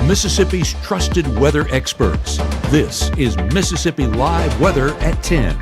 Mississippi's trusted weather experts. This is Mississippi Live Weather at 10.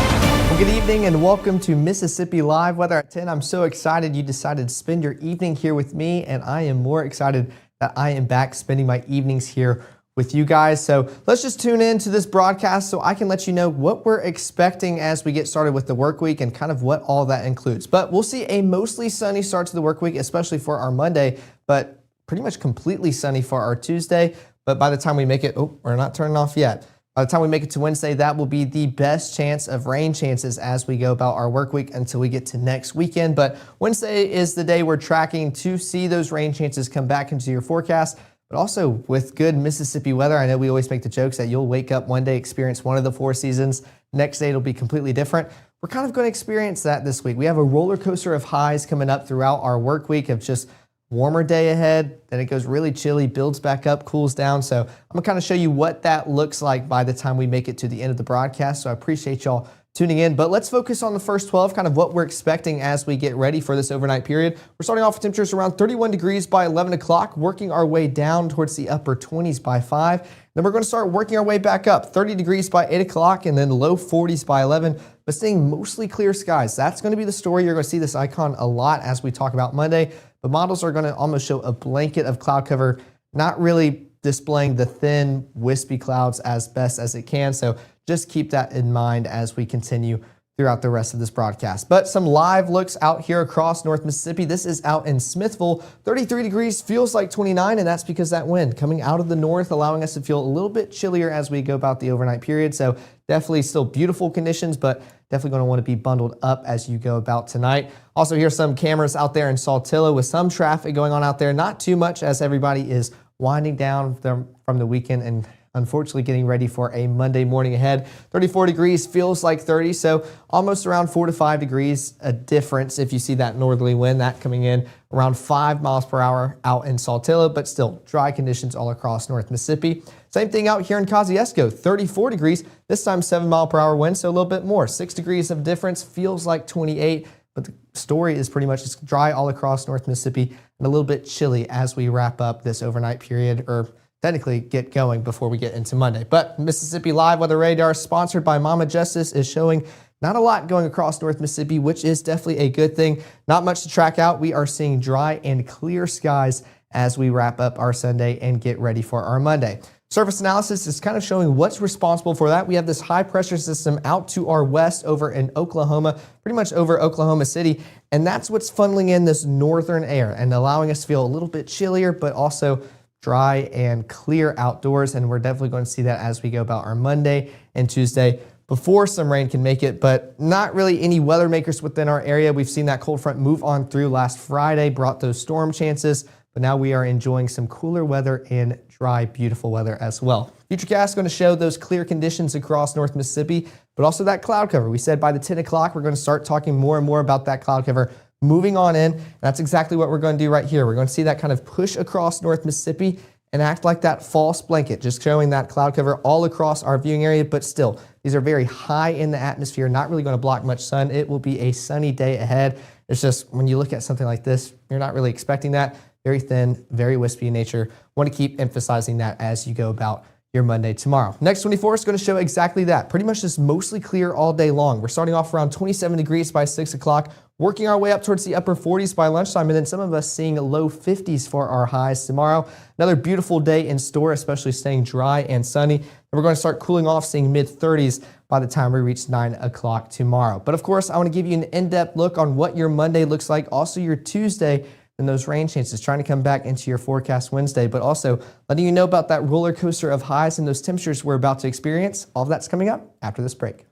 Well, good evening and welcome to Mississippi Live Weather at 10. I'm so excited you decided to spend your evening here with me, and I am more excited that I am back spending my evenings here with you guys. So let's just tune in to this broadcast so I can let you know what we're expecting as we get started with the work week and kind of what all that includes. But we'll see a mostly sunny start to the work week, especially for our Monday, but pretty much completely sunny for our Tuesday. But by the time we make it, we're not turning off yet. By the time we make it to Wednesday, that will be the best chance of rain chances as we go about our work week until we get to next weekend. But Wednesday is the day we're tracking to see those rain chances come back into your forecast. But also with good Mississippi weather, I know we always make the jokes that you'll wake up one day, experience one of the four seasons. Next day, it'll be completely different. We're kind of going to experience that this week. We have a roller coaster of highs coming up throughout our work week of just warmer day ahead. Then it goes really chilly, builds back up, cools down. So I'm going to kind of show you what that looks like by the time we make it to the end of the broadcast. So I appreciate y'all tuning in, but let's focus on the first 12, kind of what we're expecting as we get ready for this overnight period. We're starting off with temperatures around 31 degrees by 11 o'clock, working our way down towards the upper 20s by 5. Then we're going to start working our way back up, 30 degrees by 8 o'clock, and then low 40s by 11, but staying mostly clear skies. That's going to be the story. You're going to see this icon a lot as we talk about Monday. The models are going to almost show a blanket of cloud cover, not really displaying the thin, wispy clouds as best as it can. So just keep that in mind as we continue throughout the rest of this broadcast. But some live looks out here across North Mississippi. This is out in Smithville. 33 degrees, feels like 29, and that's because that wind coming out of the north, allowing us to feel a little bit chillier as we go about the overnight period. So definitely still beautiful conditions, but definitely going to want to be bundled up as you go about tonight. Also, here's some cameras out there in Saltillo with some traffic going on out there. Not too much as everybody is winding down from the weekend and unfortunately getting ready for a Monday morning ahead. 34 degrees feels like 30, so almost around 4 to 5 degrees a difference if you see that northerly wind, that coming in around 5 miles per hour out in Saltillo, but still dry conditions all across North Mississippi. Same thing out here in Kosciuszko, 34 degrees, this time 7 mile per hour wind, so a little bit more. 6 degrees of difference, feels like 28, but the story is pretty much just dry all across North Mississippi and a little bit chilly as we wrap up this overnight period, or technically get going before we get into Monday. But Mississippi Live Weather Radar, sponsored by Mama Justice, is showing not a lot going across North Mississippi, which is definitely a good thing. Not much to track out. We are seeing dry and clear skies as we wrap up our Sunday and get ready for our Monday. Surface analysis is kind of showing what's responsible for that. We have this high pressure system out to our west over in Oklahoma, pretty much over Oklahoma City, and that's what's funneling in this northern air and allowing us to feel a little bit chillier, but also dry and clear outdoors, and we're definitely going to see that as we go about our Monday and Tuesday before some rain can make it, but not really any weather makers within our area. We've seen that cold front move on through last Friday, brought those storm chances, but now we are enjoying some cooler weather and dry, beautiful weather as well. Futurecast is going to show those clear conditions across North Mississippi, but also that cloud cover. We said by the 10 o'clock, we're going to start talking more and more about that cloud cover moving on in. That's exactly what we're going to do right here. We're going to see that kind of push across North Mississippi and act like that false blanket, just showing that cloud cover all across our viewing area, but still, these are very high in the atmosphere, not really going to block much sun. It will be a sunny day ahead. It's just, when you look at something like this, you're not really expecting that. Very thin, very wispy in nature. Want to keep emphasizing that as you go about your Monday tomorrow. Next 24 is going to show exactly that. Pretty much just mostly clear all day long. We're starting off around 27 degrees by 6 o'clock, working our way up towards the upper 40s by lunchtime, and then some of us seeing low 50s for our highs tomorrow. Another beautiful day in store, especially staying dry and sunny. And we're going to start cooling off, seeing mid 30s by the time we reach 9 o'clock tomorrow. But of course, I want to give you an in-depth look on what your Monday looks like, also your Tuesday, and those rain chances trying to come back into your forecast Wednesday, but also letting you know about that roller coaster of highs and those temperatures we're about to experience. All of that's coming up after this break.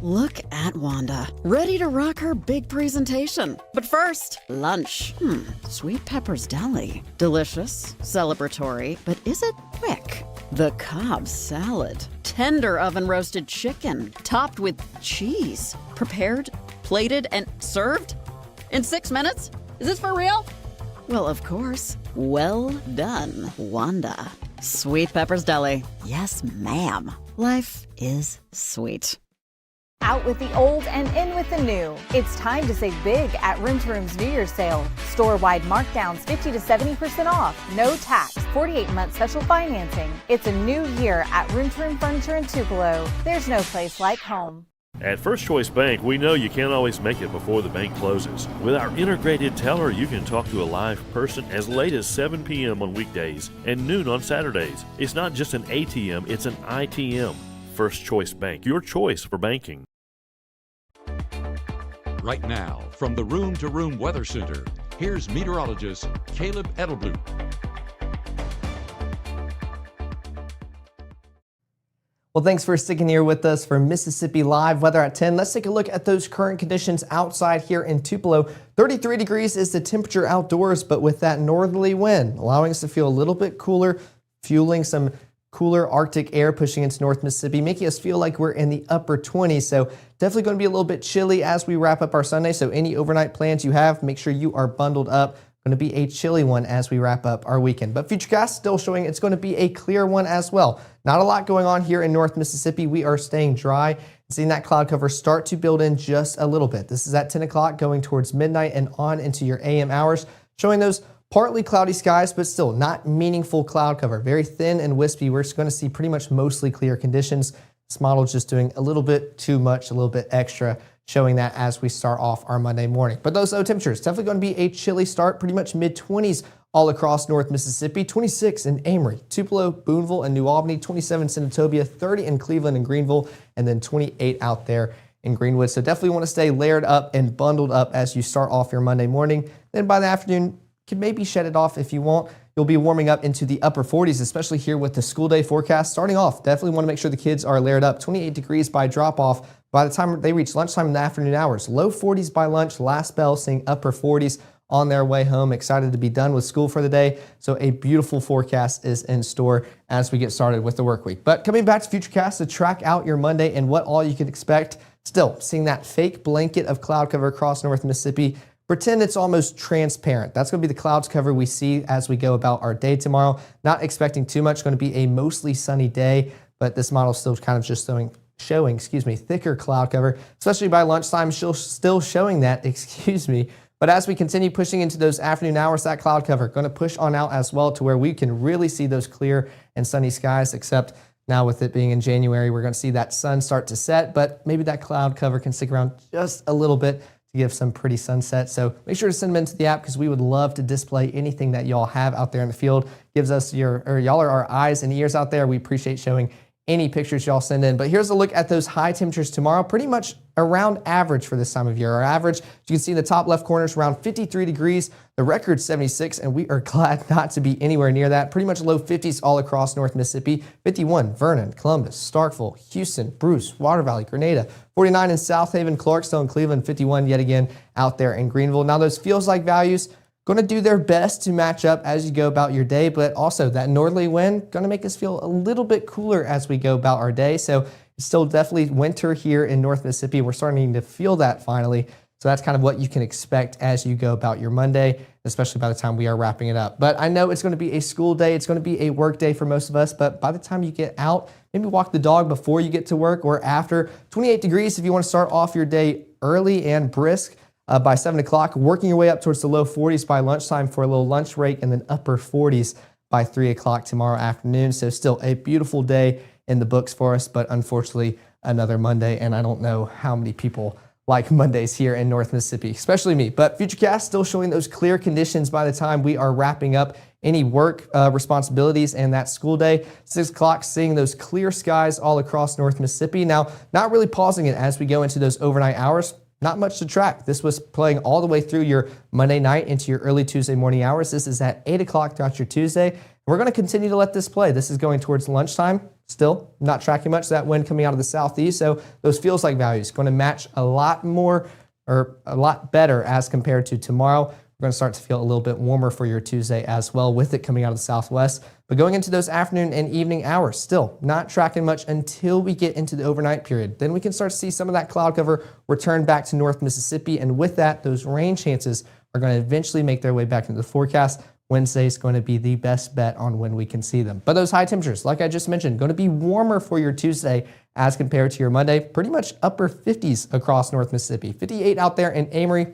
Look at Wanda, ready to rock her big presentation. But first, lunch. Sweet Pepper's Deli. Delicious, celebratory, but is it quick? The Cobb salad. Tender oven-roasted chicken, topped with cheese. Prepared, plated, and served in 6 minutes? Is this for real? Well, of course. Well done, Wanda. Sweet Pepper's Deli. Yes, ma'am. Life is sweet. Out with the old and in with the new. It's time to save big at Room to Room's New Year's sale. Store-wide markdowns 50 to 70% off, no tax, 48-month special financing. It's a new year at Room to Room Furniture in Tupelo. There's no place like home. At First Choice Bank, we know you can't always make it before the bank closes. With our integrated teller, you can talk to a live person as late as 7 p.m. on weekdays and noon on Saturdays. It's not just an ATM, it's an ITM. First Choice Bank, your choice for banking. Right now, from the Room to Room Weather Center, here's meteorologist Caleb Edelblut. Well, thanks for sticking here with us for Mississippi Live Weather at 10. Let's take a look at those current conditions outside here in Tupelo. 33 degrees is the temperature outdoors, but with that northerly wind, allowing us to feel a little bit cooler, fueling some cooler Arctic air pushing into North Mississippi, making us feel like we're in the upper 20s. So definitely going to be a little bit chilly as we wrap up our Sunday. So any overnight plans you have, make sure you are bundled up. Going to be a chilly one as we wrap up our weekend. But Futurecast still showing it's going to be a clear one as well. Not a lot going on here in North Mississippi. We are staying dry and seeing that cloud cover start to build in just a little bit. This is at 10 o'clock going towards midnight and on into your AM hours, showing those partly cloudy skies, but still not meaningful cloud cover. Very thin and wispy. We're just going to see pretty much mostly clear conditions. This model is just doing a little bit too much, a little bit extra, showing that as we start off our Monday morning. But those low temperatures, definitely going to be a chilly start, pretty much mid-20s all across North Mississippi. 26 in Amory, Tupelo, Boonville, and New Albany, 27 in Senatobia, 30 in Cleveland and Greenville, and then 28 out there in Greenwood. So definitely want to stay layered up and bundled up as you start off your Monday morning. Then by the afternoon, can maybe shed it off if you want. You'll be warming up into the upper 40s, especially here with the school day forecast. Starting off, definitely want to make sure the kids are layered up. 28 degrees by drop-off by the time they reach lunchtime in the afternoon hours. Low 40s by lunch, last bell seeing upper 40s on their way home. Excited to be done with school for the day. So a beautiful forecast is in store as we get started with the work week. But coming back to Futurecast to track out your Monday and what all you can expect, still seeing that fake blanket of cloud cover across North Mississippi. Pretend it's almost transparent. That's going to be the clouds cover we see as we go about our day tomorrow. Not expecting too much. Going to be a mostly sunny day, but this model still kind of just showing thicker cloud cover, especially by lunchtime. Still showing that, But as we continue pushing into those afternoon hours, that cloud cover going to push on out as well to where we can really see those clear and sunny skies, except now with it being in January, we're going to see that sun start to set, but maybe that cloud cover can stick around just a little bit to give some pretty sunset. So make sure to send them into the app because we would love to display anything that y'all have out there in the field. Gives us y'all are our eyes and ears out there. We appreciate showing any pictures y'all send in. But here's a look at those high temperatures tomorrow, pretty much around average for this time of year. Our average, as you can see in the top left corner, is around 53 degrees. The record's 76, and we are glad not to be anywhere near that. Pretty much low 50s all across North Mississippi. 51, Vernon, Columbus, Starkville, Houston, Bruce, Water Valley, Grenada. 49 in South Haven, Clarksville, and Cleveland. 51 yet again out there in Greenville. Now those feels like values going to do their best to match up as you go about your day, but also that northerly wind going to make us feel a little bit cooler as we go about our day. So it's still definitely winter here in North Mississippi. We're starting to feel that finally. So that's kind of what you can expect as you go about your Monday, especially by the time we are wrapping it up. But I know it's going to be a school day. It's going to be a work day for most of us. But by the time you get out, maybe walk the dog before you get to work or after. 28 degrees if you want to start off your day early and brisk. By 7 o'clock, working your way up towards the low 40s by lunchtime for a little lunch break, and then upper 40s by 3 o'clock tomorrow afternoon. So still a beautiful day in the books for us, but unfortunately another Monday, and I don't know how many people like Mondays here in North Mississippi, especially me. But Futurecast still showing those clear conditions by the time we are wrapping up any work responsibilities and that school day. 6 o'clock, seeing those clear skies all across North Mississippi. Now, not really pausing it as we go into those overnight hours. Not much to track. This was playing all the way through your Monday night into your early Tuesday morning hours. This is at 8 o'clock throughout your Tuesday. We're going to continue to let this play. This is going towards lunchtime. Still not tracking much. That wind coming out of the southeast. So those feels like values going to match a lot more or a lot better as compared to tomorrow. We're going to start to feel a little bit warmer for your Tuesday as well with it coming out of the southwest. But going into those afternoon and evening hours, still not tracking much until we get into the overnight period. Then we can start to see some of that cloud cover return back to North Mississippi. And with that, those rain chances are going to eventually make their way back into the forecast. Wednesday is going to be the best bet on when we can see them. But those high temperatures, like I just mentioned, going to be warmer for your Tuesday as compared to your Monday. Pretty much upper 50s across North Mississippi. 58 out there in Amory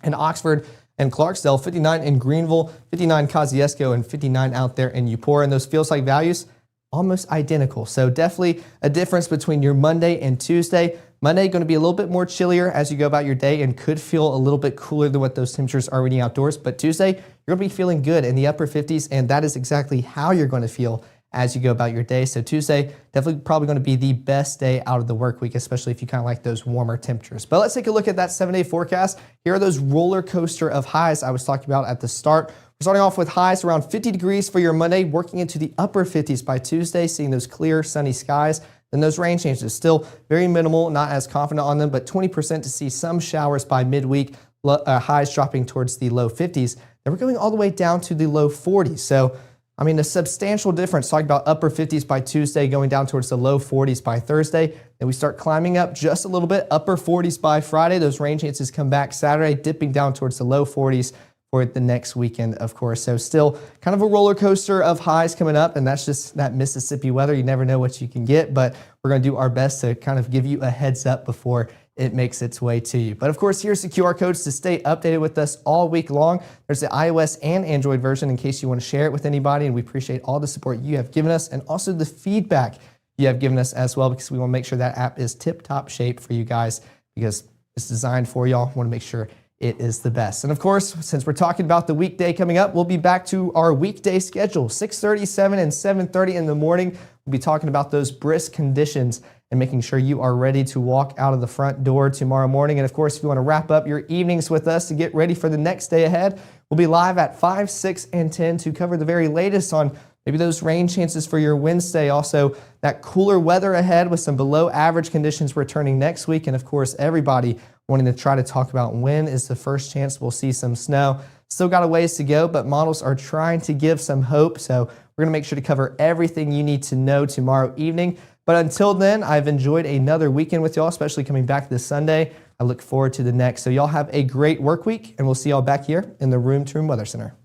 and Oxford and Clarksdale, 59 in Greenville, 59 Kosciuszko, and 59 out there in Eupora. And those feels like values, almost identical. So definitely a difference between your Monday and Tuesday. Monday going to be a little bit more chillier as you go about your day and could feel a little bit cooler than what those temperatures are reading outdoors. But Tuesday, you're going to be feeling good in the upper 50s, and that is exactly how you're going to feel as you go about your day. So Tuesday, definitely probably going to be the best day out of the work week, especially if you kind of like those warmer temperatures. But let's take a look at that 7-day forecast. Here are those roller coaster of highs I was talking about at the start. We're starting off with highs around 50 degrees for your Monday, working into the upper 50s by Tuesday, seeing those clear, sunny skies. Then those rain changes, still very minimal, not as confident on them, but 20% to see some showers by midweek, highs dropping towards the low 50s. Then we're going all the way down to the low 40s. So, I mean, a substantial difference, talking about upper 50s by Tuesday, going down towards the low 40s by Thursday. Then we start climbing up just a little bit, upper 40s by Friday. Those rain chances come back Saturday, dipping down towards the low 40s for the next weekend, of course. So still kind of a roller coaster of highs coming up, and that's just that Mississippi weather. You never know what you can get, but we're going to do our best to kind of give you a heads up before it makes its way to you. But of course, here's the QR codes to stay updated with us all week long. There's the iOS and Android version in case you want to share it with anybody, and we appreciate all the support you have given us and also the feedback you have given us as well, because we want to make sure that app is tip-top shape for you guys because it's designed for y'all. We want to make sure it is the best. And of course, since we're talking about the weekday coming up, we'll be back to our weekday schedule, 6:30, 7, and 7:30 in the morning. We'll be talking about those brisk conditions and making sure you are ready to walk out of the front door tomorrow morning. And of course, if you want to wrap up your evenings with us to get ready for the next day ahead, we'll be live at 5, 6, and 10 to cover the very latest on maybe those rain chances for your Wednesday. Also, that cooler weather ahead with some below average conditions returning next week. And of course, everybody wanting to try to talk about when is the first chance we'll see some snow. Still got a ways to go, but models are trying to give some hope. So we're going to make sure to cover everything you need to know tomorrow evening. But until then, I've enjoyed another weekend with y'all, especially coming back this Sunday. I look forward to the next. So y'all have a great work week, and we'll see y'all back here in the Room to Room Weather Center.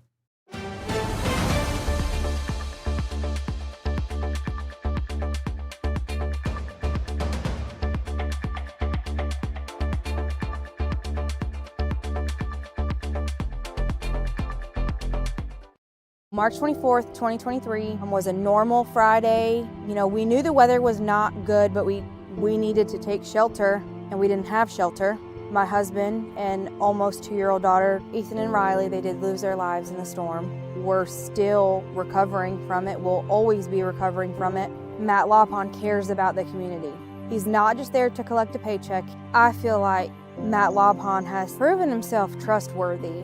March 24th, 2023 was a normal Friday. You know, we knew the weather was not good, but we needed to take shelter, and we didn't have shelter. My husband and almost 2-year-old daughter, Ethan and Riley, they did lose their lives in the storm. We're still recovering from it. We'll always be recovering from it. Matt Lawpon cares about the community. He's not just there to collect a paycheck. I feel like Matt Lawpon has proven himself trustworthy.